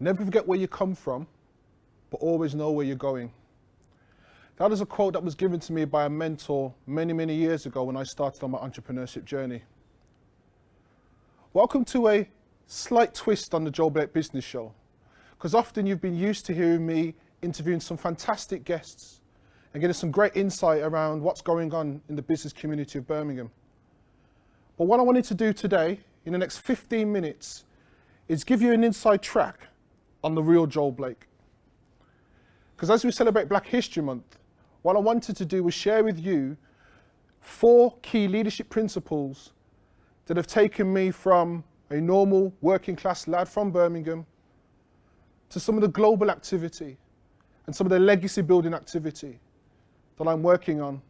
Never forget where you come from, but always know where you're going. That is a quote that was given to me by a mentor many, many years ago when I started on my entrepreneurship journey. Welcome to a slight twist on the Joe Blake Business Show, because often you've been used to hearing me interviewing some fantastic guests and getting some great insight around what's going on in the business community of Birmingham. But what I wanted to do today, in the next 15 minutes, is give you an inside track on the real Joe Blake. Because as we celebrate Black History Month, what I wanted to do was share with you 4 key leadership principles that have taken me from a normal working class lad from Birmingham to some of the global activity and some of the legacy building activity that I'm working on.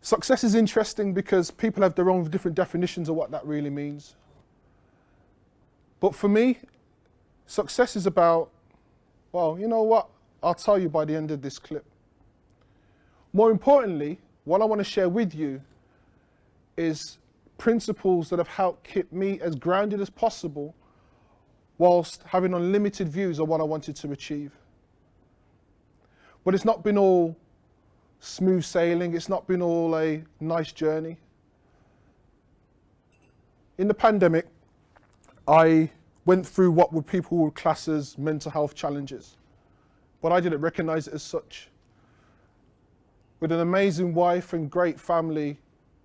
Success is interesting because people have their own different definitions of what that really means. But for me, success is about, well, you know what? I'll tell you by the end of this clip. More importantly, what I want to share with you is principles that have helped keep me as grounded as possible whilst having unlimited views of what I wanted to achieve. But it's not been all smooth sailing. It's not been all a nice journey. In the pandemic, I went through what people would class as mental health challenges, but I didn't recognize it as such. With an amazing wife and great family,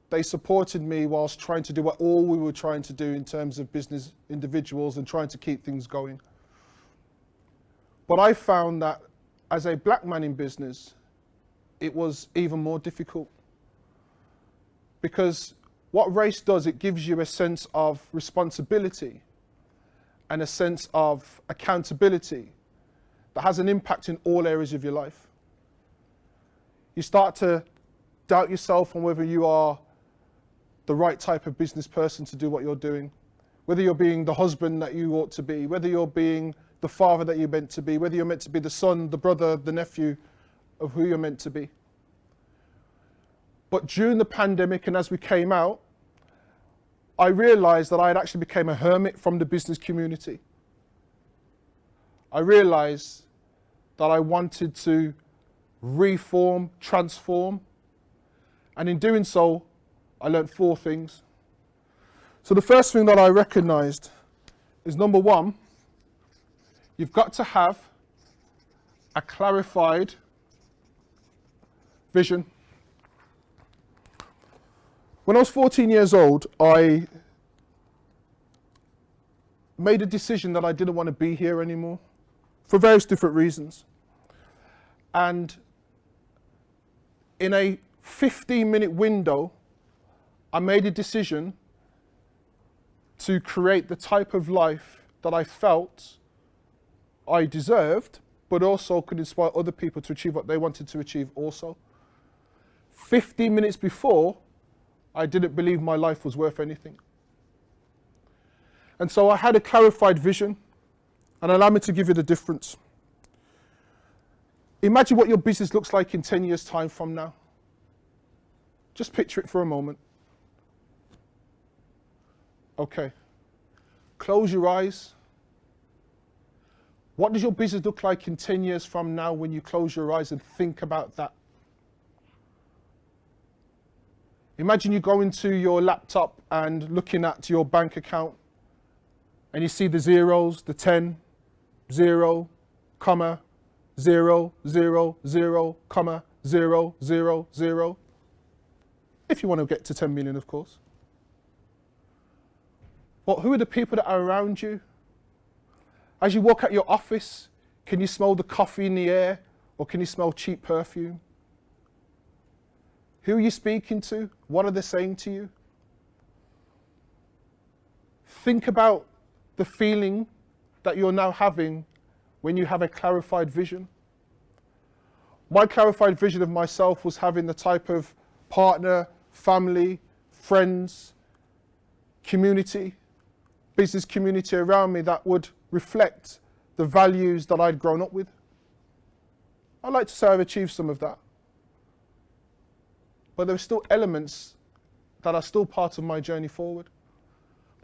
they supported me whilst trying to do what all we were trying to do in terms of business individuals and trying to keep things going. But I found that as a black man in business, it was even more difficult. Because what race does, it gives you a sense of responsibility and a sense of accountability that has an impact in all areas of your life. You start to doubt yourself on whether you are the right type of business person to do what you're doing, whether you're being the husband that you ought to be, whether you're being the father that you're meant to be, whether you're meant to be the son, the brother, the nephew of who you're meant to be. But during the pandemic and as we came out, I realized that I had actually become a hermit from the business community. I realized that I wanted to reform, transform, and in doing so, I learned 4 things. So the first thing that I recognized is, number 1, you've got to have a clarified vision. When I was 14 years old, I made a decision that I didn't want to be here anymore for various different reasons. And in a 15-minute window, I made a decision to create the type of life that I felt I deserved, but also could inspire other people to achieve what they wanted to achieve also. 15 minutes before, I didn't believe my life was worth anything. And so I had a clarified vision, and allow me to give you the difference. Imagine what your business looks like in 10 years' time from now. Just picture it for a moment. Okay. Close your eyes. What does your business look like in 10 years from now when you close your eyes and think about that? Imagine you go into your laptop and looking at your bank account and you see the zeros, the 10, 0, comma, 0, 0, 0, comma, 0, 0, 0. If you want to get to 10 million, of course. But who are the people that are around you? As you walk out your office, can you smell the coffee in the air, or can you smell cheap perfume? Who are you speaking to? What are they saying to you? Think about the feeling that you're now having when you have a clarified vision. My clarified vision of myself was having the type of partner, family, friends, community, business community around me that would reflect the values that I'd grown up with. I'd like to say I've achieved some of that. But there are still elements that are still part of my journey forward.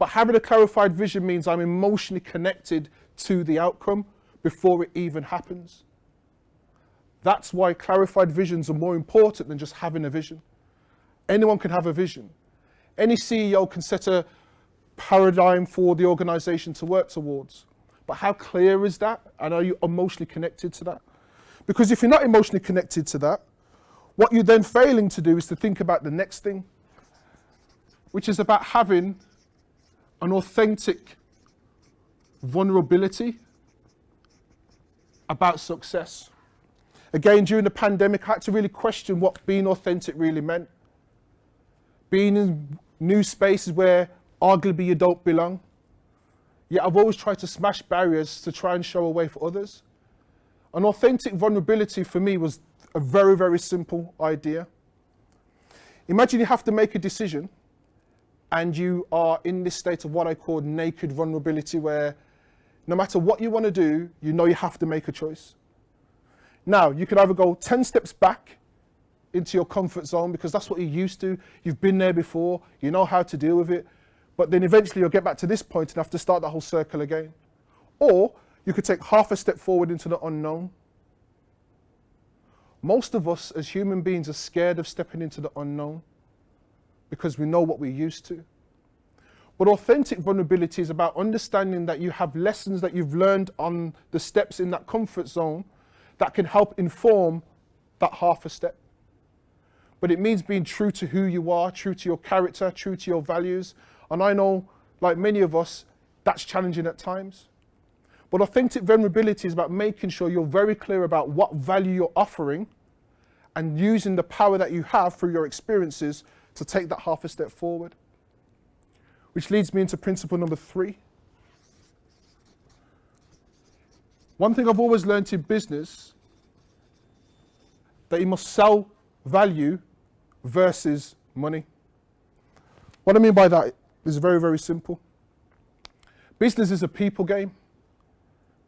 But having a clarified vision means I'm emotionally connected to the outcome before it even happens. That's why clarified visions are more important than just having a vision. Anyone can have a vision. Any CEO can set a paradigm for the organization to work towards. But how clear is that? And are you emotionally connected to that? Because if you're not emotionally connected to that, what you're then failing to do is to think about the next thing, which is about having an authentic vulnerability about success. Again, during the pandemic, I had to really question what being authentic really meant. Being in new spaces where arguably you don't belong. Yet I've always tried to smash barriers to try and show a way for others. An authentic vulnerability for me was a very, very simple idea. Imagine you have to make a decision and you are in this state of what I call naked vulnerability, where no matter what you want to do, you know you have to make a choice. Now, you can either go 10 steps back into your comfort zone because that's what you're used to, you've been there before, you know how to deal with it, but then eventually you'll get back to this point and have to start that whole circle again. Or you could take half a step forward into the unknown. Most of us as human beings are scared of stepping into the unknown because we know what we're used to. But authentic vulnerability is about understanding that you have lessons that you've learned on the steps in that comfort zone that can help inform that half a step. But it means being true to who you are, true to your character, true to your values. And I know, like many of us, that's challenging at times. But authentic vulnerability is about making sure you're very clear about what value you're offering and using the power that you have through your experiences to take that half a step forward. Which leads me into principle number 3. One thing I've always learned in business, that you must sell value versus money. What I mean by that is very, very simple. Business is a people game.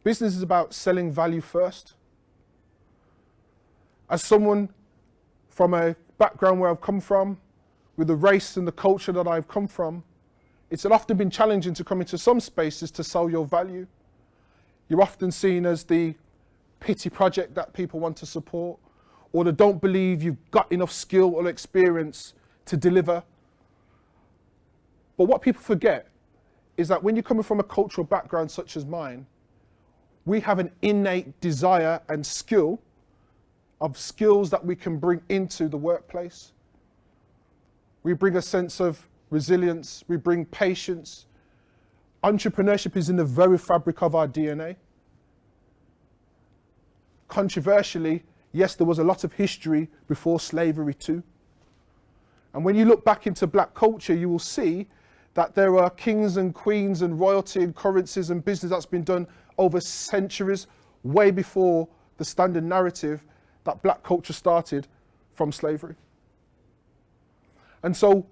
Business is about selling value first. As someone from a background where I've come from, with the race and the culture that I've come from, it's often been challenging to come into some spaces to sell your value. You're often seen as the pity project that people want to support, or they don't believe you've got enough skill or experience to deliver. But what people forget is that when you're coming from a cultural background such as mine, we have an innate desire and skills that we can bring into the workplace. We bring a sense of resilience, we bring patience. Entrepreneurship is in the very fabric of our DNA. Controversially, yes, there was a lot of history before slavery too. And when you look back into black culture, you will see that there are kings and queens and royalty and currencies and business that's been done over centuries, way before the standard narrative that black culture started from slavery. And so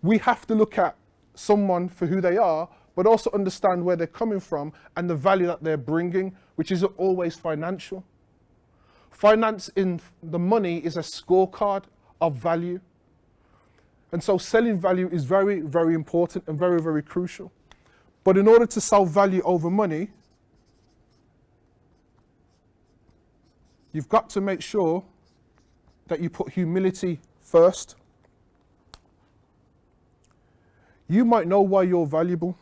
we have to look at someone for who they are, but also understand where they're coming from and the value that they're bringing, which isn't always financial. Finance in the money is a scorecard of value. And so selling value is very, very important and very, very crucial. But in order to sell value over money, you've got to make sure that you put humility first. You might know why you're valuable.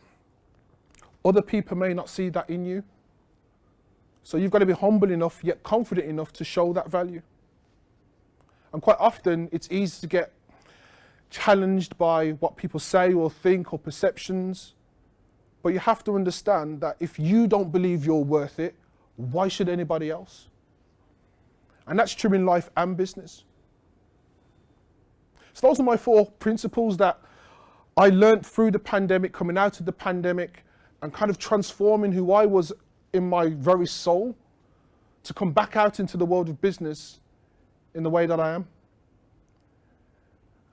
Other people may not see that in you. So you've got to be humble enough, yet confident enough to show that value. And quite often, it's easy to get challenged by what people say or think or perceptions. But you have to understand that if you don't believe you're worth it, why should anybody else? And that's true in life and business. So those are my 4 principles that I learned through the pandemic, coming out of the pandemic, and kind of transforming who I was in my very soul to come back out into the world of business in the way that I am.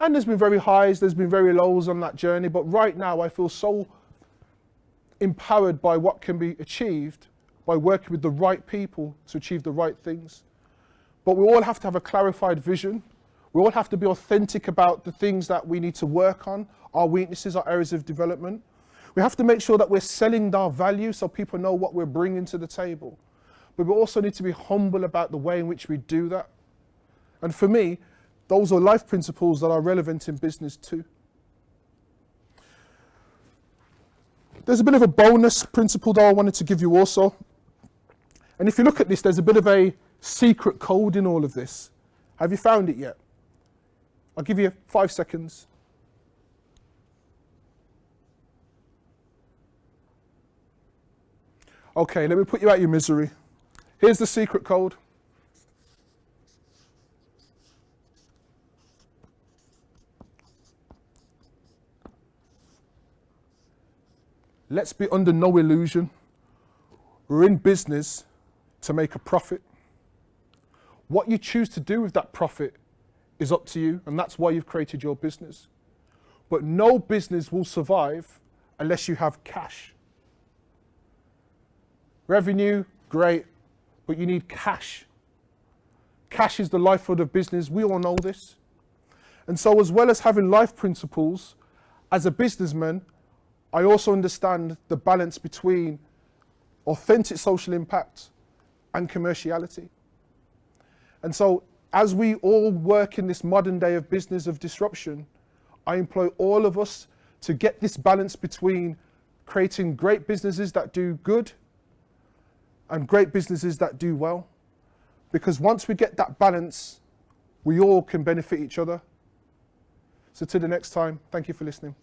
And there's been very highs, there's been very lows on that journey, but right now I feel so empowered by what can be achieved by working with the right people to achieve the right things. But we all have to have a clarified vision. We all have to be authentic about the things that we need to work on, our weaknesses, our areas of development. We have to make sure that we're selling our value so people know what we're bringing to the table. But we also need to be humble about the way in which we do that. And for me, those are life principles that are relevant in business too. There's a bit of a bonus principle that I wanted to give you also. And if you look at this, there's a bit of a secret code in all of this. Have you found it yet? I'll give you 5 seconds. Okay, let me put you out of your misery. Here's the secret code. Let's be under no illusion. We're in business to make a profit. What you choose to do with that profit is up to you, and that's why you've created your business. But no business will survive unless you have cash. Revenue, great, but you need cash. Cash is the lifeblood of business. We all know this. And so as well as having life principles, as a businessman, I also understand the balance between authentic social impact and commerciality. And so as we all work in this modern day of business of disruption, I employ all of us to get this balance between creating great businesses that do good and great businesses that do well. Because once we get that balance, we all can benefit each other. So till the next time, thank you for listening.